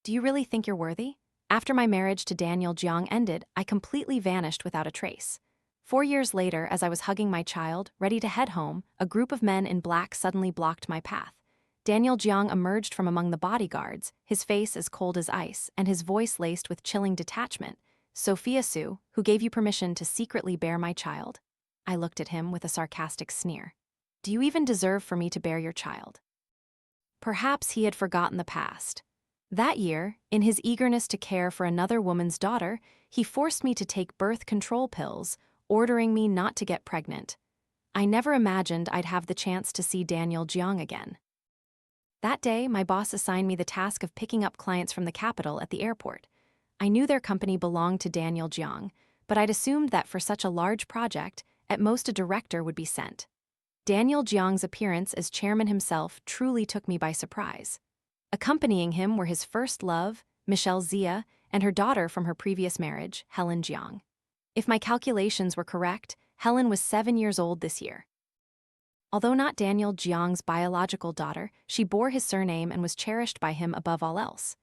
Do you really think you're worthy? After my marriage to Daniel Jiang ended, I completely vanished without a trace. 4 years later, as I was hugging my child, ready to head home, a group of men in black suddenly blocked my path. Daniel Jiang emerged from among the bodyguards, his face as cold as ice, and his voice laced with chilling detachment. "Sophia Sue, who gave you permission to secretly bear my child?" I looked at him with a sarcastic sneer. "Do you even deserve for me to bear your child?" Perhaps he had forgotten the past. That year, in his eagerness to care for another woman's daughter, he forced me to take birth control pills, ordering me not to get pregnant. I never imagined I'd have the chance to see Daniel Jiang again. That day, my boss assigned me the task of picking up clients from the capital at the airport. I knew their company belonged to Daniel Jiang, but I'd assumed that for such a large project, at most a director would be sent. Daniel Jiang's appearance as chairman himself truly took me by surprise. Accompanying him were his first love, Michelle Zia, and her daughter from her previous marriage, Helen Jiang. If my calculations were correct, Helen was 7 years old this year. Although not Daniel Jiang's biological daughter, she bore his surname and was cherished by him above all else.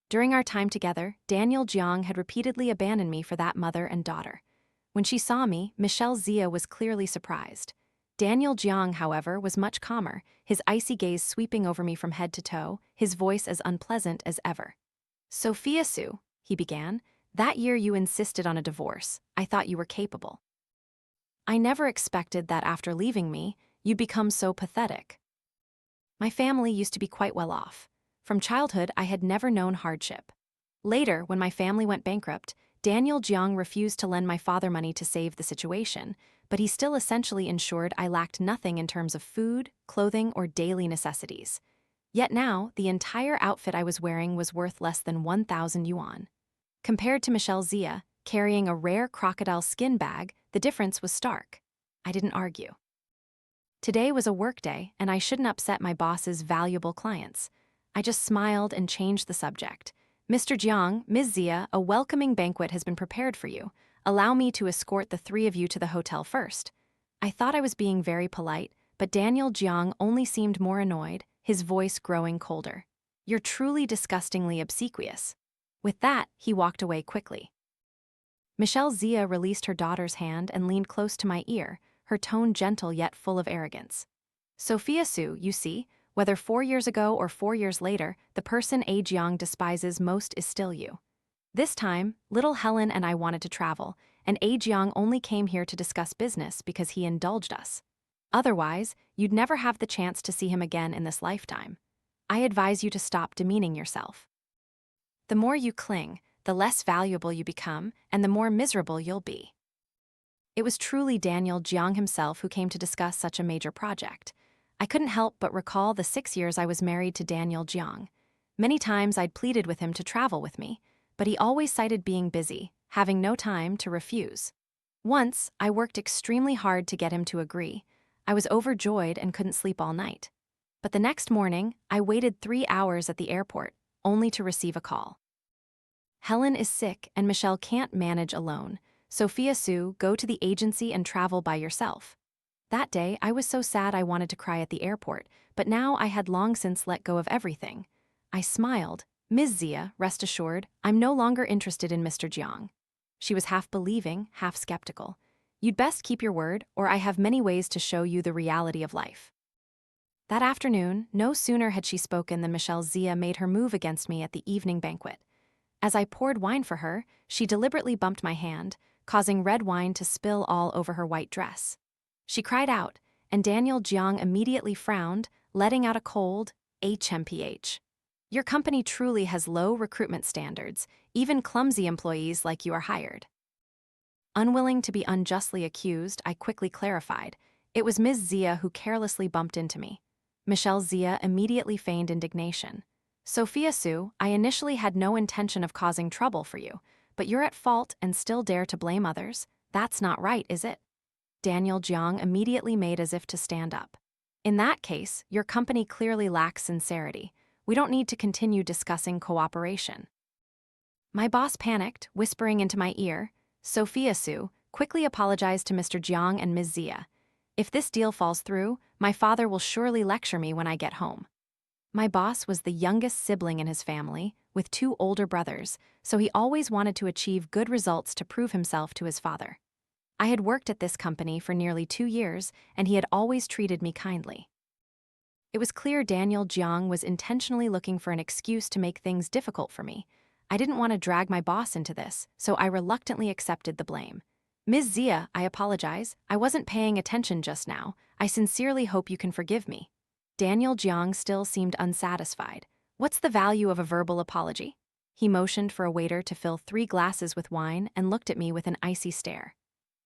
During our time together, Daniel Jiang had repeatedly abandoned me for that mother and daughter. When she saw me, Michelle Zia was clearly surprised. Daniel Jiang, however, was much calmer, his icy gaze sweeping over me from head to toe, his voice as unpleasant as ever. "Sophia Sue," he began, "that year you insisted on a divorce. I thought you were capable. I never expected that after leaving me, you'd become so pathetic. My family used to be quite well off. From childhood, I had never known hardship. Later, when my family went bankrupt, Daniel Jiang refused to lend my father money to save the situation, but he still essentially ensured I lacked nothing in terms of food, clothing, or daily necessities. Yet now, the entire outfit I was wearing was worth less than 1,000 yuan. Compared to Michelle Zia, carrying a rare crocodile skin bag, the difference was stark. I didn't argue. Today was a work day, and I shouldn't upset my boss's valuable clients. I just smiled and changed the subject. "Mr. Jiang, Ms. Zia, a welcoming banquet has been prepared for you. Allow me to escort the three of you to the hotel first." I thought I was being very polite, but Daniel Jiang only seemed more annoyed, his voice growing colder. "You're truly disgustingly obsequious." With that, he walked away quickly. Michelle Zia released her daughter's hand and leaned close to my ear, her tone gentle yet full of arrogance. "Sophia Sue, you see, whether 4 years ago or 4 years later, the person A. Jiang despises most is still you. This time, little Helen and I wanted to travel, and A. Jiang only came here to discuss business because he indulged us. Otherwise, you'd never have the chance to see him again in this lifetime. I advise you to stop demeaning yourself. The more you cling, the less valuable you become, and the more miserable you'll be." It was truly Daniel Jiang himself who came to discuss such a major project. I couldn't help but recall the 6 years I was married to Daniel Jiang. Many times I'd pleaded with him to travel with me, but he always cited being busy, having no time to refuse. Once, I worked extremely hard to get him to agree. I was overjoyed and couldn't sleep all night. But the next morning, I waited 3 hours at the airport, only to receive a call. "Helen is sick and Michelle can't manage alone. Sophia Sue, go to the agency and travel by yourself." That day, I was so sad I wanted to cry at the airport, but now I had long since let go of everything. I smiled. "Ms. Zia, rest assured, I'm no longer interested in Mr. Jiang." She was half believing, half skeptical. "You'd best keep your word, or I have many ways to show you the reality of life." That afternoon, no sooner had she spoken than Michelle Zia made her move against me at the evening banquet. As I poured wine for her, she deliberately bumped my hand, causing red wine to spill all over her white dress. She cried out, and Daniel Jiang immediately frowned, letting out a cold, "HMPH. Your company truly has low recruitment standards. Even clumsy employees like you are hired." Unwilling to be unjustly accused, I quickly clarified. It was Ms. Zia who carelessly bumped into me. Michelle Zia immediately feigned indignation. "Sophia Sue, I initially had no intention of causing trouble for you, but you're at fault and still dare to blame others. That's not right, is it?" Daniel Jiang immediately made as if to stand up. "In that case, your company clearly lacks sincerity. We don't need to continue discussing cooperation." My boss panicked, whispering into my ear, "Sophia Sue, quickly apologize to Mr. Jiang and Ms. Zia. If this deal falls through, my father will surely lecture me when I get home." My boss was the youngest sibling in his family, with two older brothers, so he always wanted to achieve good results to prove himself to his father. I had worked at this company for nearly 2 years, and he had always treated me kindly. It was clear Daniel Jiang was intentionally looking for an excuse to make things difficult for me. I didn't want to drag my boss into this, so I reluctantly accepted the blame. Ms. Zia, I apologize. I wasn't paying attention just now. I sincerely hope you can forgive me. Daniel Jiang still seemed unsatisfied. What's the value of a verbal apology? He motioned for a waiter to fill 3 glasses with wine and looked at me with an icy stare.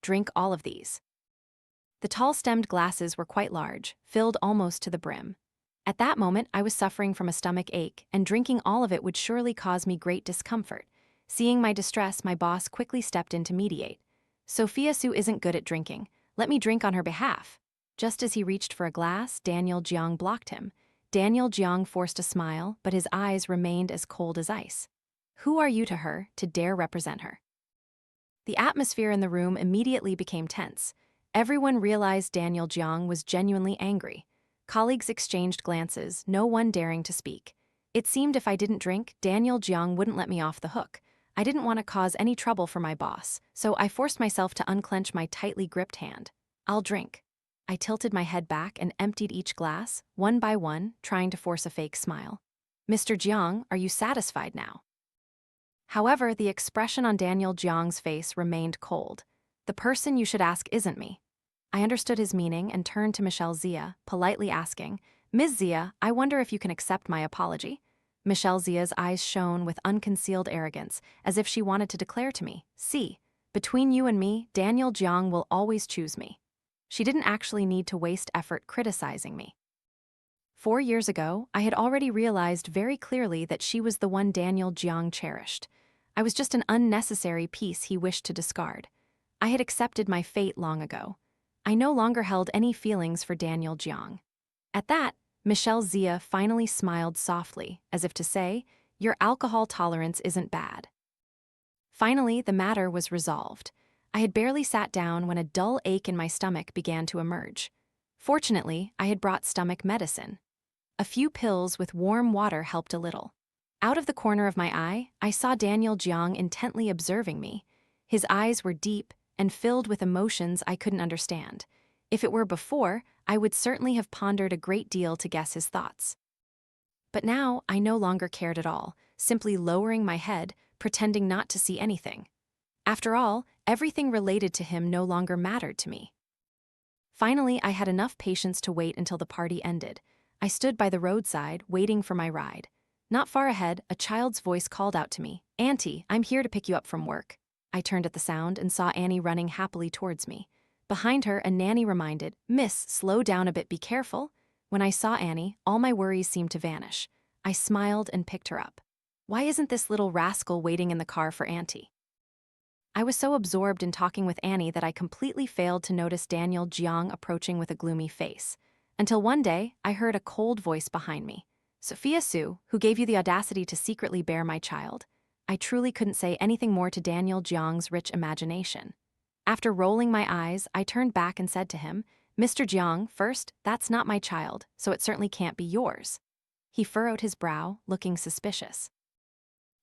Drink all of these. The tall-stemmed glasses were quite large, filled almost to the brim. At that moment, I was suffering from a stomach ache, and drinking all of it would surely cause me great discomfort. Seeing my distress, my boss quickly stepped in to mediate. Sophia Su isn't good at drinking. Let me drink on her behalf. Just as he reached for a glass, Daniel Jiang blocked him. Daniel Jiang forced a smile, but his eyes remained as cold as ice. Who are you to her, to dare represent her? The atmosphere in the room immediately became tense. Everyone realized Daniel Jiang was genuinely angry. Colleagues exchanged glances, no one daring to speak. It seemed if I didn't drink, Daniel Jiang wouldn't let me off the hook. I didn't want to cause any trouble for my boss, so I forced myself to unclench my tightly gripped hand. I'll drink. I tilted my head back and emptied each glass, one by one, trying to force a fake smile. Mr. Jiang, are you satisfied now? However, the expression on Daniel Jiang's face remained cold. The person you should ask isn't me. I understood his meaning and turned to Michelle Zia, politely asking, Ms. Zia, I wonder if you can accept my apology? Michelle Zia's eyes shone with unconcealed arrogance, as if she wanted to declare to me, see, between you and me, Daniel Jiang will always choose me. She didn't actually need to waste effort criticizing me. 4 years ago, I had already realized very clearly that she was the one Daniel Jiang cherished. I was just an unnecessary piece he wished to discard. I had accepted my fate long ago. I no longer held any feelings for Daniel Jiang. At that, Michelle Zia finally smiled softly, as if to say, your alcohol tolerance isn't bad. Finally, the matter was resolved. I had barely sat down when a dull ache in my stomach began to emerge. Fortunately, I had brought stomach medicine. A few pills with warm water helped a little. Out of the corner of my eye, I saw Daniel Jiang intently observing me. His eyes were deep and filled with emotions I couldn't understand. If it were before, I would certainly have pondered a great deal to guess his thoughts. But now, I no longer cared at all, simply lowering my head, pretending not to see anything. After all, everything related to him no longer mattered to me. Finally, I had enough patience to wait until the party ended. I stood by the roadside, waiting for my ride. Not far ahead, a child's voice called out to me, Auntie, I'm here to pick you up from work. I turned at the sound and saw Annie running happily towards me. Behind her, a nanny reminded, Miss, slow down a bit, be careful. When I saw Annie, all my worries seemed to vanish. I smiled and picked her up. Why isn't this little rascal waiting in the car for Auntie? I was so absorbed in talking with Annie that I completely failed to notice Daniel Jiang approaching with a gloomy face. Until one day, I heard a cold voice behind me. Sophia Su, who gave you the audacity to secretly bear my child? I truly couldn't say anything more to Daniel Jiang's rich imagination. After rolling my eyes, I turned back and said to him, Mr. Jiang, first, that's not my child, so it certainly can't be yours. He furrowed his brow, looking suspicious.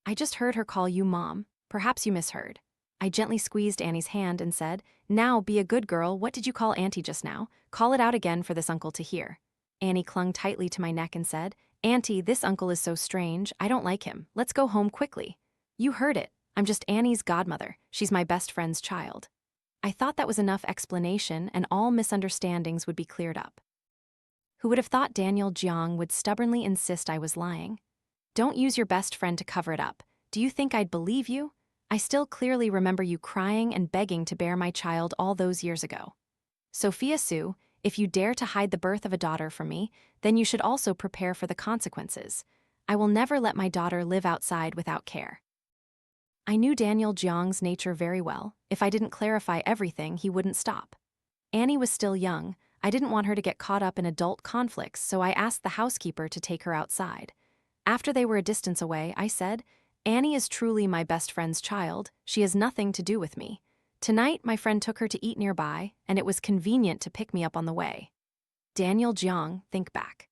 I just heard her call you Mom. Perhaps you misheard. I gently squeezed Annie's hand and said, Now, be a good girl, what did you call Auntie just now? Call it out again for this uncle to hear. Annie clung tightly to my neck and said, Auntie, this uncle is so strange, I don't like him. Let's go home quickly. You heard it. I'm just Annie's godmother. She's my best friend's child. I thought that was enough explanation and all misunderstandings would be cleared up. Who would have thought Daniel Jiang would stubbornly insist I was lying? Don't use your best friend to cover it up. Do you think I'd believe you? I still clearly remember you crying and begging to bear my child all those years ago. Sophia Su, if you dare to hide the birth of a daughter from me, then you should also prepare for the consequences. I will never let my daughter live outside without care. I knew Daniel Jiang's nature very well. If I didn't clarify everything, he wouldn't stop. Annie was still young. I didn't want her to get caught up in adult conflicts, so I asked the housekeeper to take her outside. After they were a distance away, I said, Annie is truly my best friend's child. She has nothing to do with me. Tonight, my friend took her to eat nearby, and it was convenient to pick me up on the way. Daniel Jiang, think back.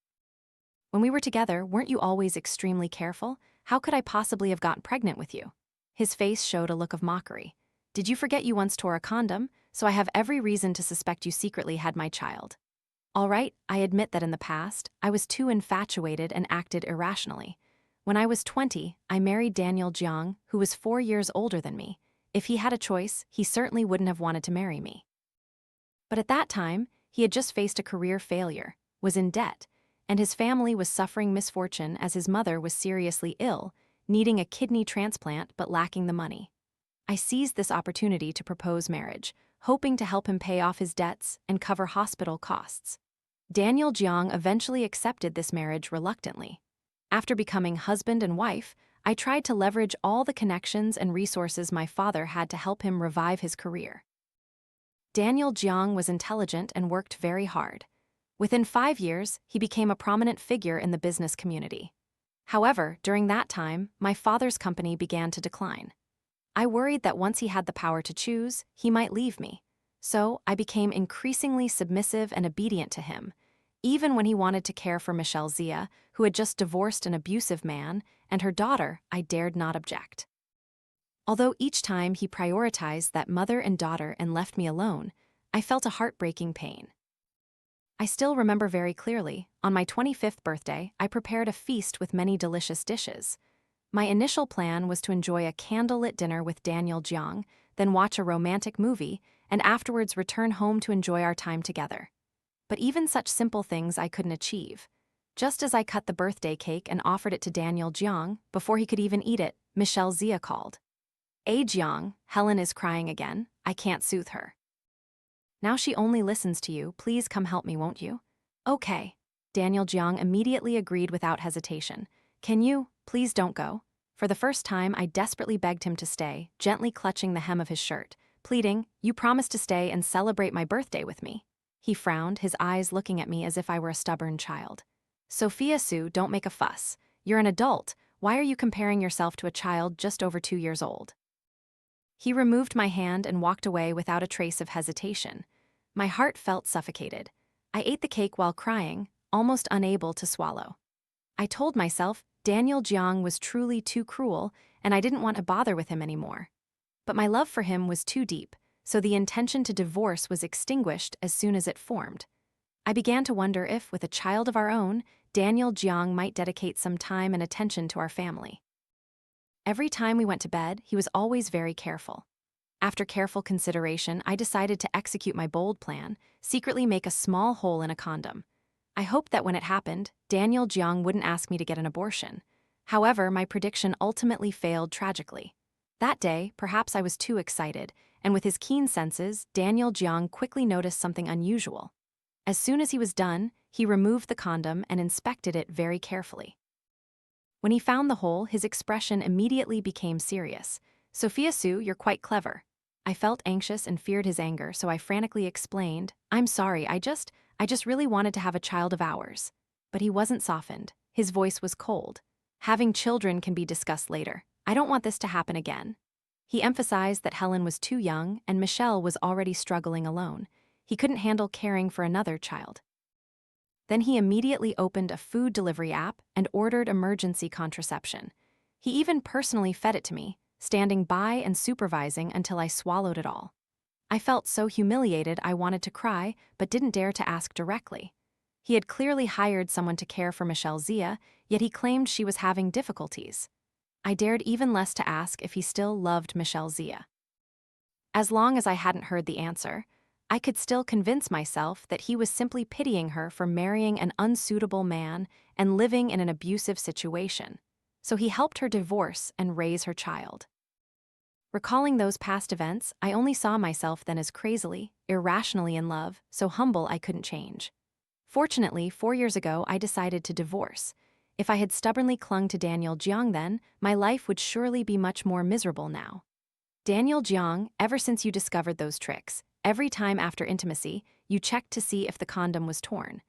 When we were together, weren't you always extremely careful? How could I possibly have gotten pregnant with you? His face showed a look of mockery. Did you forget you once tore a condom? So I have every reason to suspect you secretly had my child. All right, I admit that in the past, I was too infatuated and acted irrationally. When I was 20, I married Daniel Jiang, who was 4 years older than me. If he had a choice, he certainly wouldn't have wanted to marry me. But at that time, he had just faced a career failure, was in debt, and his family was suffering misfortune as his mother was seriously ill, needing a kidney transplant but lacking the money. I seized this opportunity to propose marriage, hoping to help him pay off his debts and cover hospital costs. Daniel Jiang eventually accepted this marriage reluctantly. After becoming husband and wife, I tried to leverage all the connections and resources my father had to help him revive his career. Daniel Jiang was intelligent and worked very hard. Within 5 years, he became a prominent figure in the business community. However, during that time, my father's company began to decline. I worried that once he had the power to choose, he might leave me. So I became increasingly submissive and obedient to him, even when he wanted to care for Michelle Zia, who had just divorced an abusive man, and her daughter. I dared not object. Although each time he prioritized that mother and daughter and left me alone, I felt a heartbreaking pain. I still remember very clearly, on my 25th birthday, I prepared a feast with many delicious dishes. My initial plan was to enjoy a candlelit dinner with Daniel Jiang, then watch a romantic movie, and afterwards return home to enjoy our time together. But even such simple things I couldn't achieve. Just as I cut the birthday cake and offered it to Daniel Jiang, before he could even eat it, Michelle Zia called. Jiang, Helen is crying again. I can't soothe her. Now she only listens to you. Please come help me, won't you? Okay. Daniel Jiang immediately agreed without hesitation. Can you, please don't go? For the first time, I desperately begged him to stay, gently clutching the hem of his shirt, pleading, you promised to stay and celebrate my birthday with me. He frowned, his eyes looking at me as if I were a stubborn child. Sophia Sue, don't make a fuss. You're an adult. Why are you comparing yourself to a child just over 2 years old? He removed my hand and walked away without a trace of hesitation. My heart felt suffocated. I ate the cake while crying, almost unable to swallow. I told myself Daniel Jiang was truly too cruel, and I didn't want to bother with him anymore. But my love for him was too deep, so the intention to divorce was extinguished as soon as it formed. I began to wonder if, with a child of our own, Daniel Jiang might dedicate some time and attention to our family. Every time we went to bed, he was always very careful. After careful consideration, I decided to execute my bold plan, secretly make a small hole in a condom. I hoped that when it happened, Daniel Jiang wouldn't ask me to get an abortion. However, my prediction ultimately failed tragically. That day, perhaps I was too excited, and with his keen senses, Daniel Jiang quickly noticed something unusual. As soon as he was done, he removed the condom and inspected it very carefully. When he found the hole, his expression immediately became serious. Sophia Sue, you're quite clever. I felt anxious and feared his anger, so I frantically explained, I'm sorry, I just really wanted to have a child of ours. But he wasn't softened. His voice was cold. Having children can be discussed later. I don't want this to happen again. He emphasized that Helen was too young and Michelle was already struggling alone. He couldn't handle caring for another child. Then he immediately opened a food delivery app and ordered emergency contraception. He even personally fed it to me, standing by and supervising until I swallowed it all. I felt so humiliated I wanted to cry, but didn't dare to ask directly. He had clearly hired someone to care for Michelle Zia, yet he claimed she was having difficulties. I dared even less to ask if he still loved Michelle Zia. As long as I hadn't heard the answer, I could still convince myself that he was simply pitying her for marrying an unsuitable man and living in an abusive situation, so he helped her divorce and raise her child. Recalling those past events, I only saw myself then as crazily, irrationally in love, so humble I couldn't change. Fortunately, 4 years ago, I decided to divorce. If I had stubbornly clung to Daniel Jiang then, my life would surely be much more miserable now. Daniel Jiang, ever since you discovered those tricks, every time after intimacy, you checked to see if the condom was torn.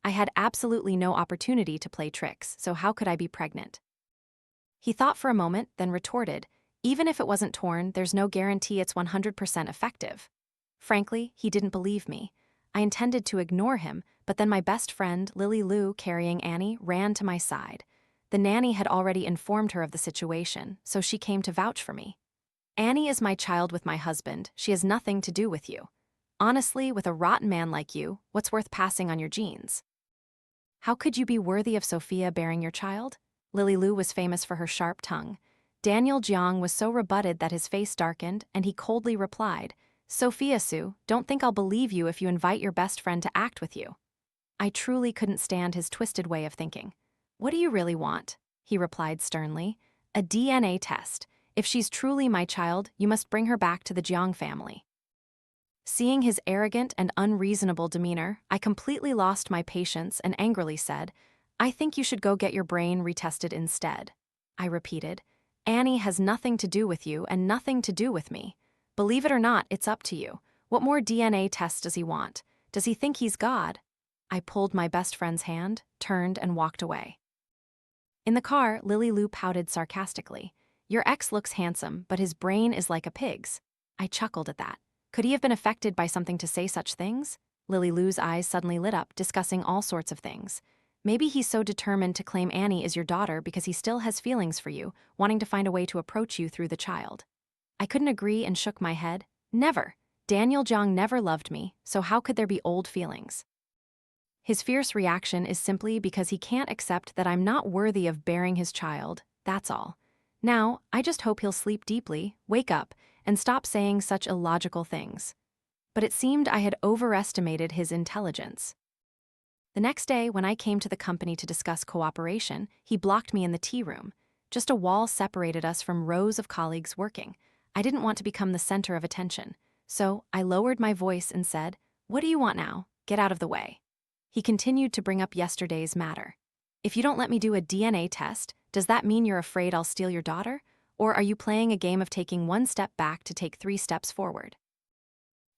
I had absolutely no opportunity to play tricks, so how could I be pregnant? He thought for a moment, then retorted, even if it wasn't torn, there's no guarantee it's 100% effective. Frankly, he didn't believe me. I intended to ignore him, but then my best friend, Lily Lou, carrying Annie, ran to my side. The nanny had already informed her of the situation, so she came to vouch for me. Annie is my child with my husband. She has nothing to do with you. Honestly, with a rotten man like you, what's worth passing on your genes? How could you be worthy of Sophia bearing your child? Lily Lou was famous for her sharp tongue. Daniel Jiang was so rebutted that his face darkened, and he coldly replied, Sophia Sue, don't think I'll believe you if you invite your best friend to act with you. I truly couldn't stand his twisted way of thinking. What do you really want? He replied sternly. A DNA test. If she's truly my child, you must bring her back to the Jiang family. Seeing his arrogant and unreasonable demeanor, I completely lost my patience and angrily said, I think you should go get your brain retested instead. I repeated, Annie has nothing to do with you and nothing to do with me. Believe it or not, it's up to you. What more DNA tests does he want? Does he think he's God? I pulled my best friend's hand, turned, and walked away. In the car, Lily Lou pouted sarcastically. Your ex looks handsome, but his brain is like a pig's. I chuckled at that. Could he have been affected by something to say such things? Lily Lou's eyes suddenly lit up, discussing all sorts of things. Maybe he's so determined to claim Annie as your daughter because he still has feelings for you, wanting to find a way to approach you through the child. I couldn't agree and shook my head. Never. Daniel Jiang never loved me, so how could there be old feelings? His fierce reaction is simply because he can't accept that I'm not worthy of bearing his child, that's all. Now, I just hope he'll sleep deeply, wake up, and stop saying such illogical things. But it seemed I had overestimated his intelligence. The next day, when I came to the company to discuss cooperation, he blocked me in the tea room. Just a wall separated us from rows of colleagues working. I didn't want to become the center of attention. So I lowered my voice and said, What do you want now? Get out of the way. He continued to bring up yesterday's matter. If you don't let me do a DNA test, does that mean you're afraid I'll steal your daughter? Or are you playing a game of taking one step back to take 3 steps forward?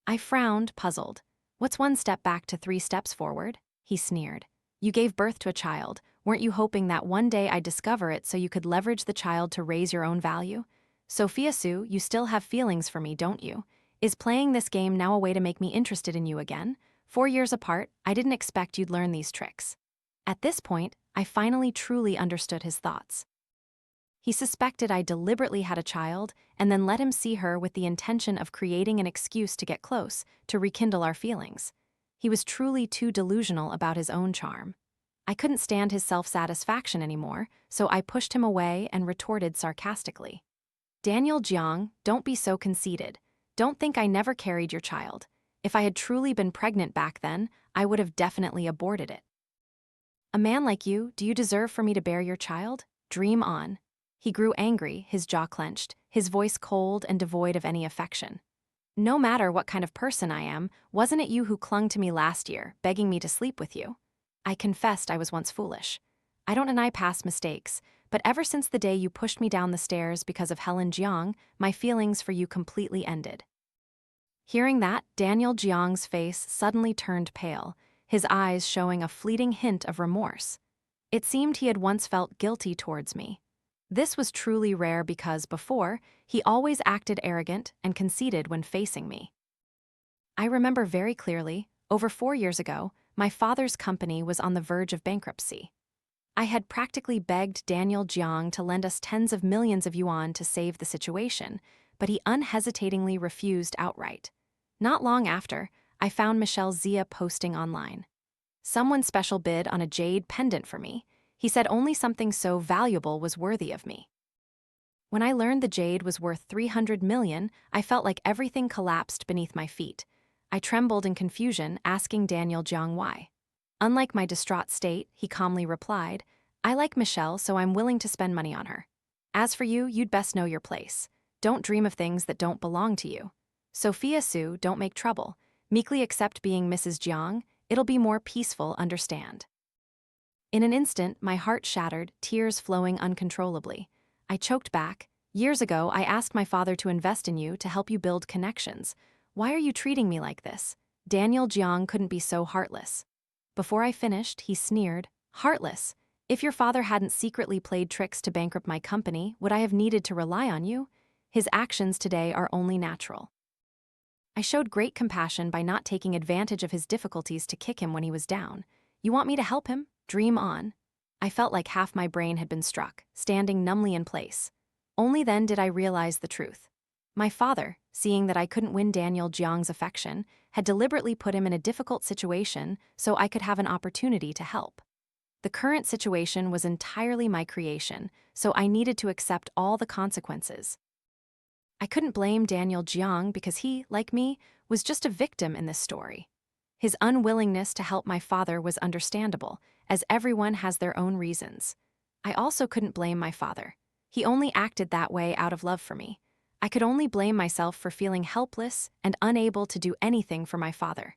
I frowned, puzzled. What's 1 step back to 3 steps forward? He sneered. You gave birth to a child. Weren't you hoping that one day I'd discover it so you could leverage the child to raise your own value? Sophia Sue, you still have feelings for me, don't you? Is playing this game now a way to make me interested in you again? 4 years apart, I didn't expect you'd learn these tricks. At this point, I finally truly understood his thoughts. He suspected I deliberately had a child and then let him see her with the intention of creating an excuse to get close, to rekindle our feelings. He was truly too delusional about his own charm. I couldn't stand his self-satisfaction anymore, so I pushed him away and retorted sarcastically. Daniel Jiang, don't be so conceited. Don't think I never carried your child. If I had truly been pregnant back then, I would have definitely aborted it. A man like you, do you deserve for me to bear your child? Dream on. He grew angry, his jaw clenched, his voice cold and devoid of any affection. No matter what kind of person I am, wasn't it you who clung to me last year, begging me to sleep with you? I confessed I was once foolish. I don't deny past mistakes, but ever since the day you pushed me down the stairs because of Helen Jiang, my feelings for you completely ended. Hearing that, Daniel Jiang's face suddenly turned pale, his eyes showing a fleeting hint of remorse. It seemed he had once felt guilty towards me. This was truly rare because before, he always acted arrogant and conceited when facing me. I remember very clearly, over 4 years ago, my father's company was on the verge of bankruptcy. I had practically begged Daniel Jiang to lend us tens of millions of yuan to save the situation, but he unhesitatingly refused outright. Not long after, I found Michelle Zia posting online. Someone special bid on a jade pendant for me. He said only something so valuable was worthy of me. When I learned the jade was worth 300 million, I felt like everything collapsed beneath my feet. I trembled in confusion, asking Daniel Jiang why. Unlike my distraught state, he calmly replied, I like Michelle, so I'm willing to spend money on her. As for you, you'd best know your place. Don't dream of things that don't belong to you. Sophia Sue, don't make trouble. Meekly accept being Mrs. Jiang. It'll be more peaceful, understand. In an instant, my heart shattered, tears flowing uncontrollably. I choked back. Years ago, I asked my father to invest in you to help you build connections. Why are you treating me like this? Daniel Jiang couldn't be so heartless. Before I finished, he sneered, Heartless? If your father hadn't secretly played tricks to bankrupt my company, would I have needed to rely on you? His actions today are only natural. I showed great compassion by not taking advantage of his difficulties to kick him when he was down. You want me to help him? Dream on. I felt like half my brain had been struck, standing numbly in place. Only then did I realize the truth. My father, seeing that I couldn't win Daniel Jiang's affection, had deliberately put him in a difficult situation so I could have an opportunity to help. The current situation was entirely my creation, so I needed to accept all the consequences. I couldn't blame Daniel Jiang because he, like me, was just a victim in this story. His unwillingness to help my father was understandable, as everyone has their own reasons. I also couldn't blame my father. He only acted that way out of love for me. I could only blame myself for feeling helpless and unable to do anything for my father.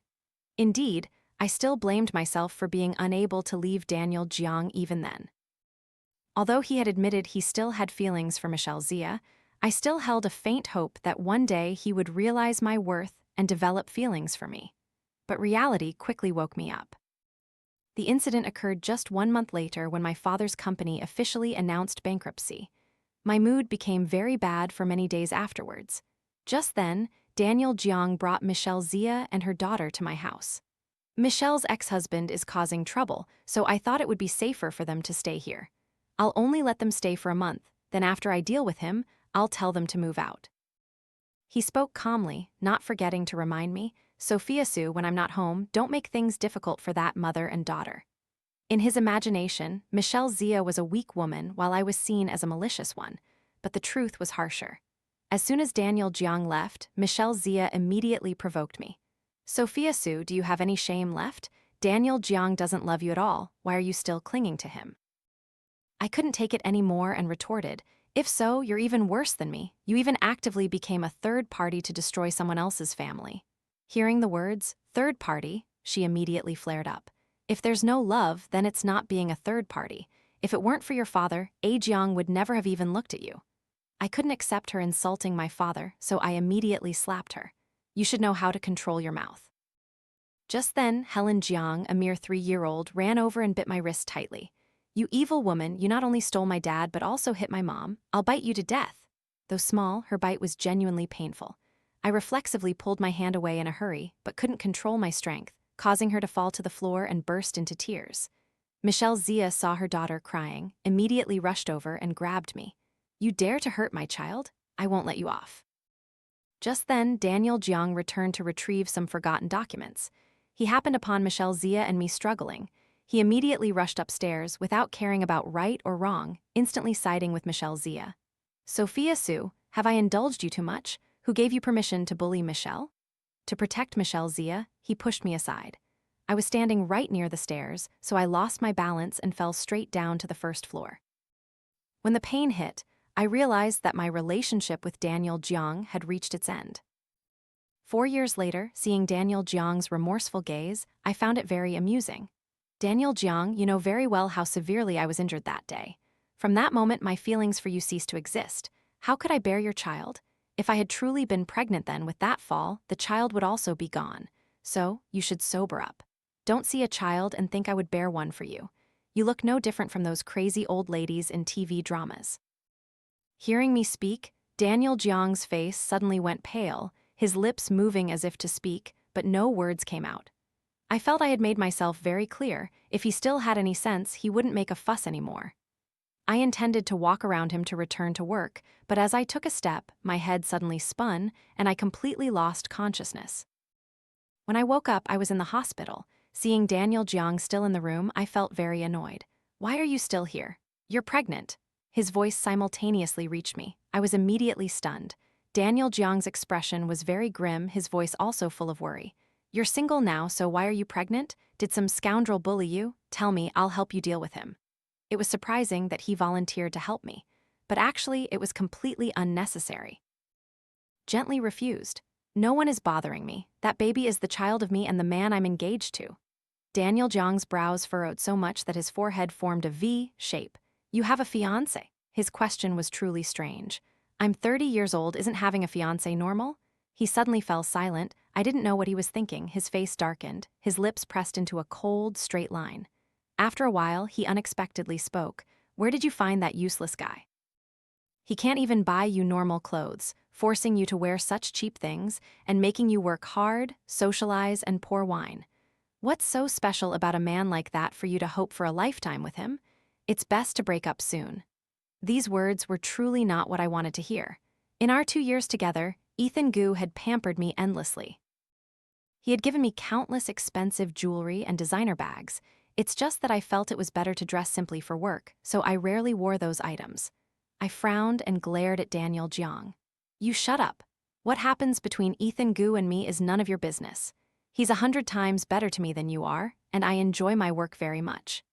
Indeed, I still blamed myself for being unable to leave Daniel Jiang even then. Although he had admitted he still had feelings for Michelle Zia, I still held a faint hope that one day he would realize my worth and develop feelings for me. But reality quickly woke me up. The incident occurred just 1 month later when my father's company officially announced bankruptcy. My mood became very bad for many days afterwards. Just then, Daniel Jiang brought Michelle Zia and her daughter to my house. Michelle's ex-husband is causing trouble, so I thought it would be safer for them to stay here. I'll only let them stay for a month, then after I deal with him, I'll tell them to move out. He spoke calmly, not forgetting to remind me, Sophia Sue, when I'm not home, don't make things difficult for that mother and daughter. In his imagination, Michelle Zia was a weak woman while I was seen as a malicious one, but the truth was harsher. As soon as Daniel Jiang left, Michelle Zia immediately provoked me. Sophia Sue, do you have any shame left? Daniel Jiang doesn't love you at all, why are you still clinging to him? I couldn't take it anymore and retorted, if so, you're even worse than me. You even actively became a third party to destroy someone else's family. Hearing the words, third party, she immediately flared up. If there's no love, then it's not being a third party. If it weren't for your father, A Jiang would never have even looked at you. I couldn't accept her insulting my father, so I immediately slapped her. You should know how to control your mouth. Just then, Helen Jiang, a mere 3-year-old, ran over and bit my wrist tightly. You evil woman, you not only stole my dad but also hit my mom. I'll bite you to death. Though small, her bite was genuinely painful. I reflexively pulled my hand away in a hurry, but couldn't control my strength, causing her to fall to the floor and burst into tears. Michelle Zia saw her daughter crying, immediately rushed over and grabbed me. You dare to hurt my child? I won't let you off. Just then, Daniel Jiang returned to retrieve some forgotten documents. He happened upon Michelle Zia and me struggling. He immediately rushed upstairs without caring about right or wrong, instantly siding with Michelle Zia. Sophia Sue, have I indulged you too much? Who gave you permission to bully Michelle? To protect Michelle Zia, he pushed me aside. I was standing right near the stairs, so I lost my balance and fell straight down to the first floor. When the pain hit, I realized that my relationship with Daniel Jiang had reached its end. 4 years later, seeing Daniel Jiang's remorseful gaze, I found it very amusing. Daniel Jiang, you know very well how severely I was injured that day. From that moment, my feelings for you ceased to exist. How could I bear your child? If I had truly been pregnant then with that fall, the child would also be gone. So, you should sober up. Don't see a child and think I would bear one for you. You look no different from those crazy old ladies in TV dramas. Hearing me speak, Daniel Jiang's face suddenly went pale, his lips moving as if to speak, but no words came out. I felt I had made myself very clear. If he still had any sense, he wouldn't make a fuss anymore. I intended to walk around him to return to work, but as I took a step, my head suddenly spun, and I completely lost consciousness. When I woke up, I was in the hospital. Seeing Daniel Jiang still in the room, I felt very annoyed. Why are you still here? You're pregnant. His voice simultaneously reached me. I was immediately stunned. Daniel Jiang's expression was very grim, his voice also full of worry. You're single now, so why are you pregnant? Did some scoundrel bully you? Tell me, I'll help you deal with him. It was surprising that he volunteered to help me, but actually it was completely unnecessary. Gently refused. No one is bothering me. That baby is the child of me and the man I'm engaged to. Daniel Jiang's brows furrowed so much that his forehead formed a V shape. You have a fiancé? His question was truly strange. I'm 30 years old, isn't having a fiancé normal? He suddenly fell silent. I didn't know what he was thinking. His face darkened, his lips pressed into a cold, straight line. After a while, he unexpectedly spoke. Where did you find that useless guy? He can't even buy you normal clothes, forcing you to wear such cheap things and making you work hard, socialize, and pour wine. What's so special about a man like that for you to hope for a lifetime with him? It's best to break up soon. These words were truly not what I wanted to hear. In our 2 years together, Ethan Gu had pampered me endlessly. He had given me countless expensive jewelry and designer bags. It's just that I felt it was better to dress simply for work, so I rarely wore those items. I frowned and glared at Daniel Jiang. You shut up. What happens between Ethan Gu and me is none of your business. He's 100 times better to me than you are, and I enjoy my work very much.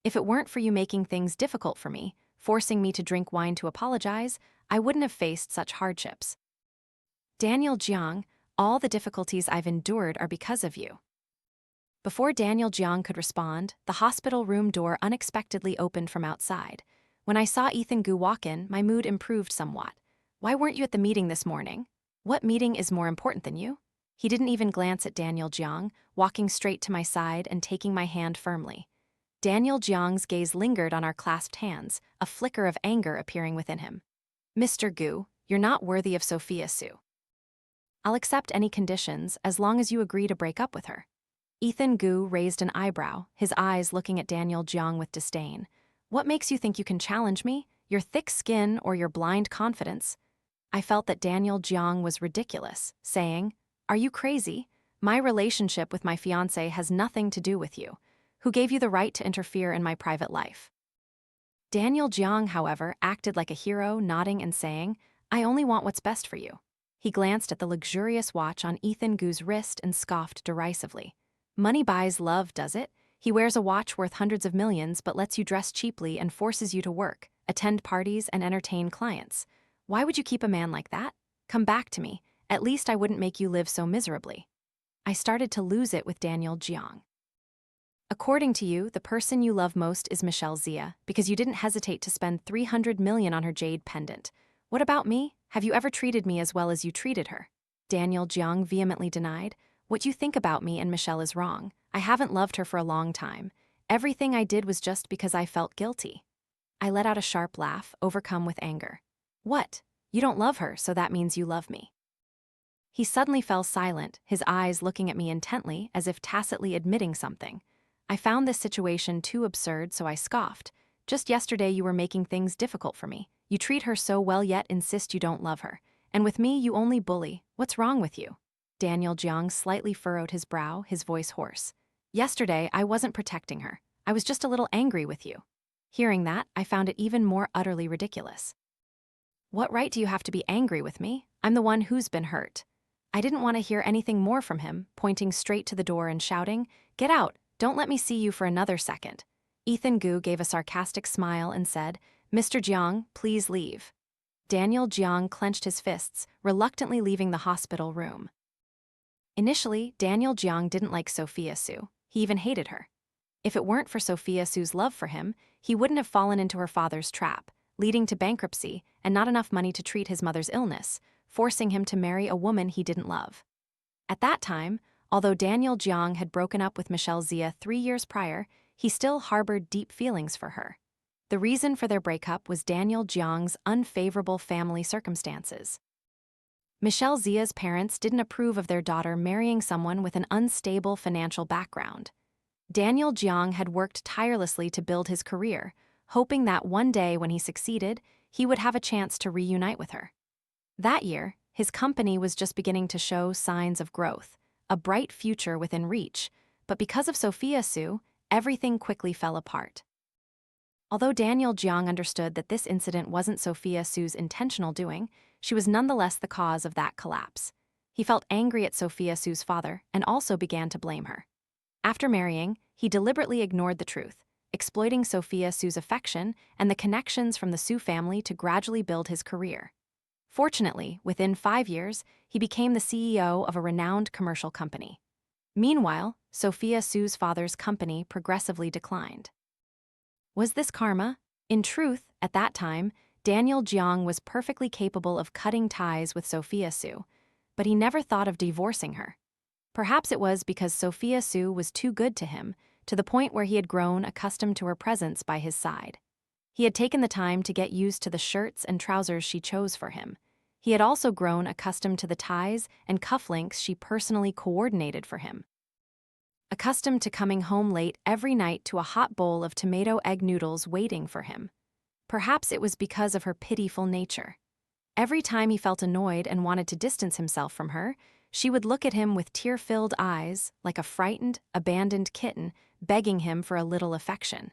If it weren't for you making things difficult for me, forcing me to drink wine to apologize, I wouldn't have faced such hardships. Daniel Jiang, all the difficulties I've endured are because of you. Before Daniel Jiang could respond, the hospital room door unexpectedly opened from outside. When I saw Ethan Gu walk in, my mood improved somewhat. Why weren't you at the meeting this morning? What meeting is more important than you? He didn't even glance at Daniel Jiang, walking straight to my side and taking my hand firmly. Daniel Jiang's gaze lingered on our clasped hands, a flicker of anger appearing within him. Mr. Gu, you're not worthy of Sophia Su. I'll accept any conditions as long as you agree to break up with her. Ethan Gu raised an eyebrow, his eyes looking at Daniel Jiang with disdain. What makes you think you can challenge me? Your thick skin or your blind confidence? I felt that Daniel Jiang was ridiculous, saying, Are you crazy? My relationship with my fiancé has nothing to do with you. Who gave you the right to interfere in my private life? Daniel Jiang, however, acted like a hero, nodding and saying, I only want what's best for you. He glanced at the luxurious watch on Ethan Gu's wrist and scoffed derisively. Money buys love, does it? He wears a watch worth hundreds of millions but lets you dress cheaply and forces you to work, attend parties, and entertain clients. Why would you keep a man like that? Come back to me. At least I wouldn't make you live so miserably. I started to lose it with Daniel Jiang. According to you, the person you love most is Michelle Zia because you didn't hesitate to spend $300 million on her jade pendant. What about me? Have you ever treated me as well as you treated her? Daniel Jiang vehemently denied. What you think about me and Michelle is wrong. I haven't loved her for a long time. Everything I did was just because I felt guilty. I let out a sharp laugh, overcome with anger. What? You don't love her, so that means you love me. He suddenly fell silent, his eyes looking at me intently as if tacitly admitting something. I found this situation too absurd, so I scoffed. Just yesterday you were making things difficult for me. You treat her so well yet insist you don't love her. And with me you only bully. What's wrong with you? Daniel Jiang slightly furrowed his brow, his voice hoarse. Yesterday I wasn't protecting her. I was just a little angry with you. Hearing that, I found it even more utterly ridiculous. What right do you have to be angry with me? I'm the one who's been hurt. I didn't want to hear anything more from him, pointing straight to the door and shouting, Get out! Don't let me see you for another second. Ethan Gu gave a sarcastic smile and said, Mr. Jiang, please leave. Daniel Jiang clenched his fists, reluctantly leaving the hospital room. Initially, Daniel Jiang didn't like Sophia Su. He even hated her. If it weren't for Sophia Su's love for him, he wouldn't have fallen into her father's trap, leading to bankruptcy and not enough money to treat his mother's illness, forcing him to marry a woman he didn't love. At that time, although Daniel Jiang had broken up with Michelle Zia 3 years prior, he still harbored deep feelings for her. The reason for their breakup was Daniel Jiang's unfavorable family circumstances. Michelle Zia's parents didn't approve of their daughter marrying someone with an unstable financial background. Daniel Jiang had worked tirelessly to build his career, hoping that one day when he succeeded, he would have a chance to reunite with her. That year, his company was just beginning to show signs of growth, a bright future within reach, but because of Sophia Su, everything quickly fell apart. Although Daniel Jiang understood that this incident wasn't Sophia Su's intentional doing, she was nonetheless the cause of that collapse. He felt angry at Sophia Su's father and also began to blame her. After marrying, he deliberately ignored the truth, exploiting Sophia Su's affection and the connections from the Su family to gradually build his career. Fortunately, within 5 years, he became the CEO of a renowned commercial company. Meanwhile, Sophia Su's father's company progressively declined. Was this karma? In truth, at that time, Daniel Jiang was perfectly capable of cutting ties with Sophia Su, but he never thought of divorcing her. Perhaps it was because Sophia Su was too good to him, to the point where he had grown accustomed to her presence by his side. He had taken the time to get used to the shirts and trousers she chose for him. He had also grown accustomed to the ties and cufflinks she personally coordinated for him. Accustomed to coming home late every night to a hot bowl of tomato egg noodles waiting for him. Perhaps it was because of her pitiful nature. Every time he felt annoyed and wanted to distance himself from her, she would look at him with tear-filled eyes, like a frightened, abandoned kitten, begging him for a little affection.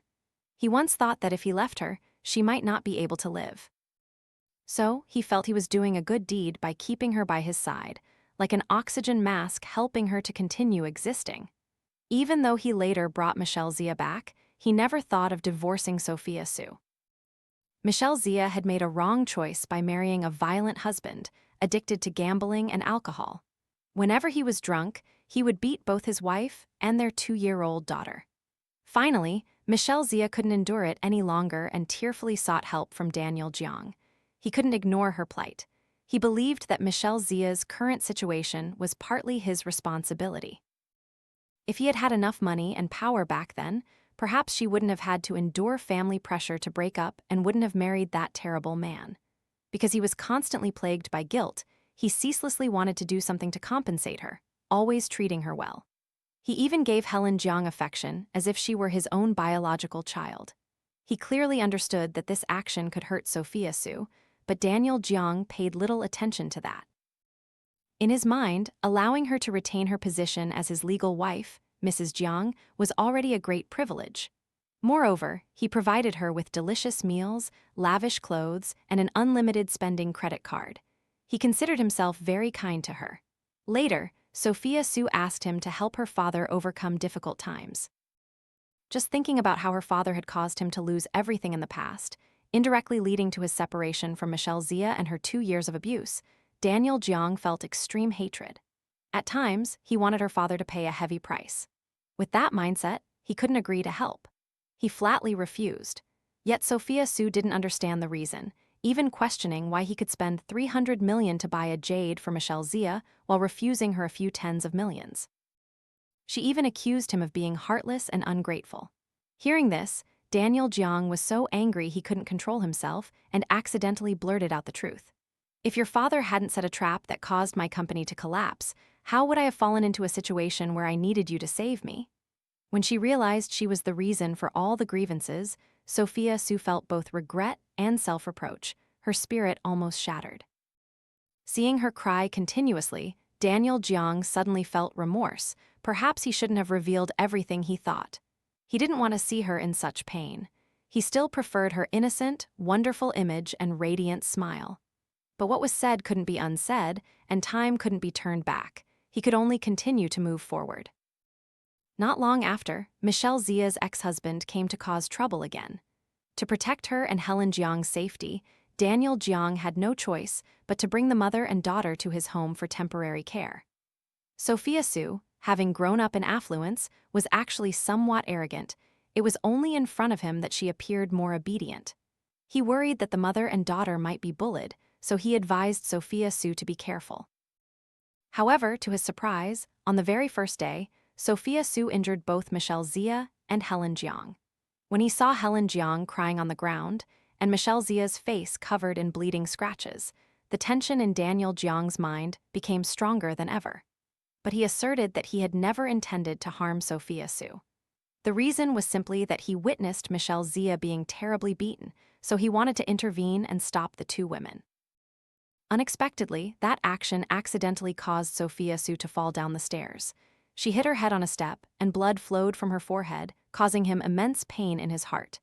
He once thought that if he left her, she might not be able to live. So, he felt he was doing a good deed by keeping her by his side, like an oxygen mask helping her to continue existing. Even though he later brought Michelle Zia back, he never thought of divorcing Sophia Sue. Michelle Zia had made a wrong choice by marrying a violent husband, addicted to gambling and alcohol. Whenever he was drunk, he would beat both his wife and their 2-year-old daughter. Finally, Michelle Zia couldn't endure it any longer and tearfully sought help from Daniel Jiang. He couldn't ignore her plight. He believed that Michelle Zia's current situation was partly his responsibility. If he had had enough money and power back then, perhaps she wouldn't have had to endure family pressure to break up and wouldn't have married that terrible man. Because he was constantly plagued by guilt, he ceaselessly wanted to do something to compensate her, always treating her well. He even gave Helen Jiang affection as if she were his own biological child. He clearly understood that this action could hurt Sophia Sue, but Daniel Jiang paid little attention to that. In his mind, allowing her to retain her position as his legal wife, Mrs. Jiang, was already a great privilege. Moreover, he provided her with delicious meals, lavish clothes, and an unlimited spending credit card. He considered himself very kind to her. Later, Sophia Sue asked him to help her father overcome difficult times. Just thinking about how her father had caused him to lose everything in the past, indirectly leading to his separation from Michelle Zia and her 2 years of abuse, Daniel Jiang felt extreme hatred. At times, he wanted her father to pay a heavy price. With that mindset, he couldn't agree to help. He flatly refused. Yet Sophia Sue didn't understand the reason, even questioning why he could spend $300 million to buy a jade for Michelle Zia while refusing her a few tens of millions. She even accused him of being heartless and ungrateful. Hearing this, Daniel Jiang was so angry he couldn't control himself and accidentally blurted out the truth. "If your father hadn't set a trap that caused my company to collapse, how would I have fallen into a situation where I needed you to save me?" When she realized she was the reason for all the grievances, Sophia Sue felt both regret and self-reproach, her spirit almost shattered. Seeing her cry continuously, Daniel Jiang suddenly felt remorse. Perhaps he shouldn't have revealed everything he thought. He didn't want to see her in such pain. He still preferred her innocent, wonderful image and radiant smile. But what was said couldn't be unsaid, and time couldn't be turned back. He could only continue to move forward. Not long after, Michelle Zia's ex-husband came to cause trouble again. To protect her and Helen Jiang's safety, Daniel Jiang had no choice but to bring the mother and daughter to his home for temporary care. Sophia Sue, having grown up in affluence, was actually somewhat arrogant. It was only in front of him that she appeared more obedient. He worried that the mother and daughter might be bullied, so he advised Sophia Sue to be careful. However, to his surprise, on the very first day, Sophia Sue injured both Michelle Zia and Helen Jiang. When he saw Helen Jiang crying on the ground and Michelle Zia's face covered in bleeding scratches, the tension in Daniel Jiang's mind became stronger than ever. But he asserted that he had never intended to harm Sophia Sue. The reason was simply that he witnessed Michelle Zia being terribly beaten, so he wanted to intervene and stop the two women. Unexpectedly, that action accidentally caused Sophia Sue to fall down the stairs. She hit her head on a step, and blood flowed from her forehead, causing him immense pain in his heart.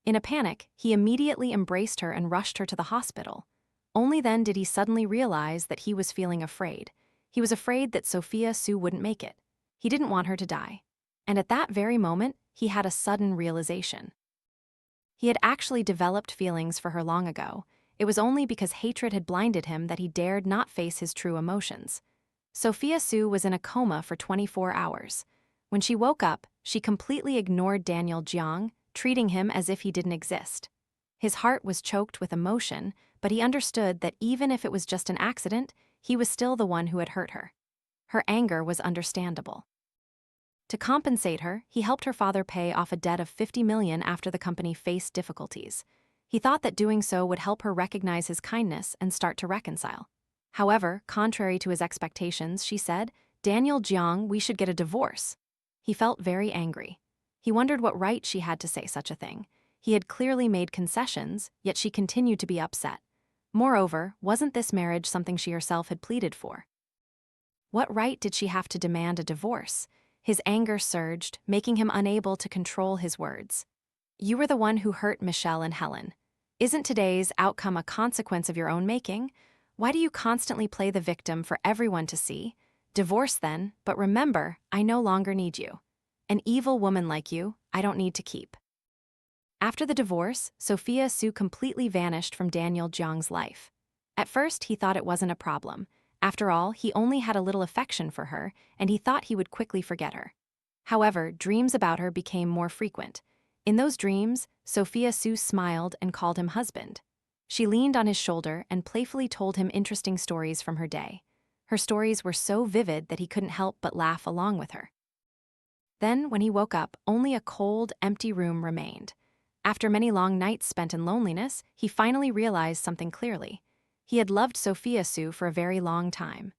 In a panic, he immediately embraced her and rushed her to the hospital. Only then did he suddenly realize that he was feeling afraid. He was afraid that Sophia Sue wouldn't make it. He didn't want her to die. And at that very moment, he had a sudden realization. He had actually developed feelings for her long ago. It was only because hatred had blinded him that he dared not face his true emotions. Sophia Sue was in a coma for 24 hours. When she woke up, she completely ignored Daniel Jiang, treating him as if he didn't exist. His heart was choked with emotion, but he understood that even if it was just an accident, he was still the one who had hurt her. Her anger was understandable. To compensate her, he helped her father pay off a debt of $50 million after the company faced difficulties. He thought that doing so would help her recognize his kindness and start to reconcile. However, contrary to his expectations, she said, "Daniel Jiang, we should get a divorce." He felt very angry. He wondered what right she had to say such a thing. He had clearly made concessions, yet she continued to be upset. Moreover, wasn't this marriage something she herself had pleaded for? What right did she have to demand a divorce? His anger surged, making him unable to control his words. "You were the one who hurt Michelle and Helen. Isn't today's outcome a consequence of your own making? Why do you constantly play the victim for everyone to see? Divorce then, but remember, I no longer need you. An evil woman like you, I don't need to keep." After the divorce, Sophia Su completely vanished from Daniel Jiang's life. At first, he thought it wasn't a problem. After all, he only had a little affection for her, and he thought he would quickly forget her. However, dreams about her became more frequent. In those dreams, Sophia Su smiled and called him husband. She leaned on his shoulder and playfully told him interesting stories from her day. Her stories were so vivid that he couldn't help but laugh along with her. Then, when he woke up, only a cold, empty room remained. After many long nights spent in loneliness, he finally realized something clearly. He had loved Sophia Su for a very long time.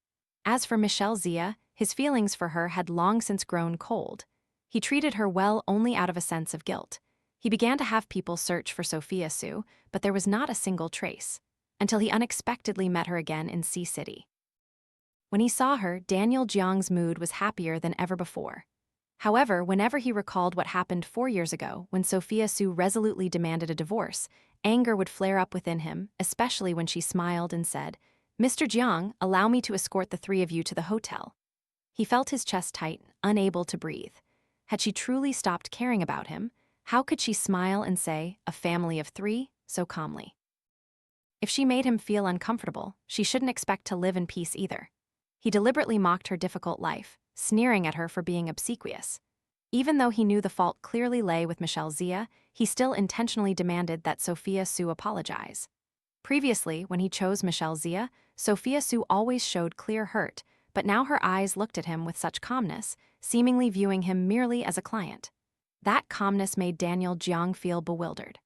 As for Michelle Zia, his feelings for her had long since grown cold. He treated her well only out of a sense of guilt. He began to have people search for Sophia Su, but there was not a single trace, until he unexpectedly met her again in Sea City. When he saw her, Daniel Jiang's mood was happier than ever before. However, whenever he recalled what happened 4 years ago when Sophia Su resolutely demanded a divorce, anger would flare up within him, especially when she smiled and said, "Mr. Jiang, allow me to escort the three of you to the hotel." He felt his chest tighten, unable to breathe. Had she truly stopped caring about him? How could she smile and say, "A family of 3," so calmly? If she made him feel uncomfortable, she shouldn't expect to live in peace either. He deliberately mocked her difficult life, sneering at her for being obsequious. Even though he knew the fault clearly lay with Michelle Zia, he still intentionally demanded that Sophia Su apologize. Previously, when he chose Michelle Zia, Sophia Su always showed clear hurt, but now her eyes looked at him with such calmness, seemingly viewing him merely as a client. That calmness made Daniel Jiang feel bewildered.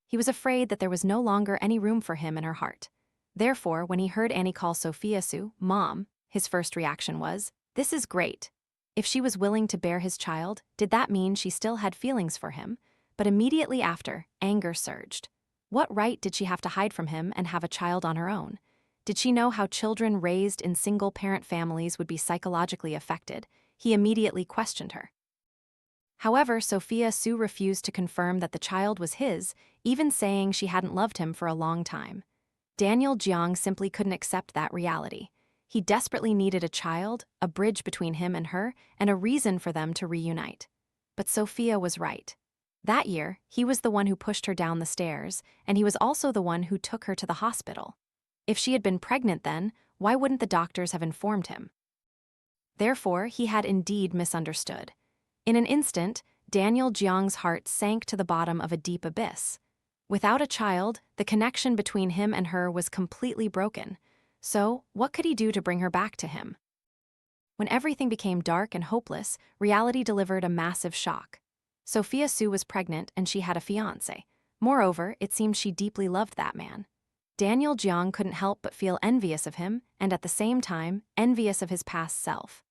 He was afraid that there was no longer any room for him in her heart. Therefore, when he heard Annie call Sophia Su Mom, his first reaction was, "This is great." If she was willing to bear his child, did that mean she still had feelings for him? But immediately after, anger surged. What right did she have to hide from him and have a child on her own? Did she know how children raised in single-parent families would be psychologically affected? He immediately questioned her. However, Sophia Su refused to confirm that the child was his, even saying she hadn't loved him for a long time. Daniel Jiang simply couldn't accept that reality. He desperately needed a child, a bridge between him and her, and a reason for them to reunite. But Sophia was right. That year, he was the one who pushed her down the stairs, and he was also the one who took her to the hospital. If she had been pregnant then, why wouldn't the doctors have informed him? Therefore, he had indeed misunderstood. In an instant, Daniel Jiang's heart sank to the bottom of a deep abyss. Without a child, the connection between him and her was completely broken. So, what could he do to bring her back to him? When everything became dark and hopeless, reality delivered a massive shock. Sophia Su was pregnant and she had a fiancé. Moreover, it seemed she deeply loved that man. Daniel Jiang couldn't help but feel envious of him and at the same time, envious of his past self.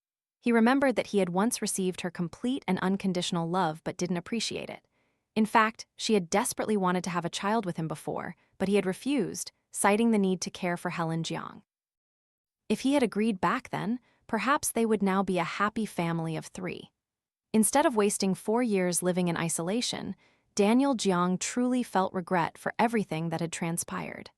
He remembered that he had once received her complete and unconditional love but didn't appreciate it. In fact, she had desperately wanted to have a child with him before, but he had refused, citing the need to care for Helen Jiang. If he had agreed back then, perhaps they would now be a happy family of 3. Instead of wasting 4 years living in isolation, Daniel Jiang truly felt regret for everything that had transpired.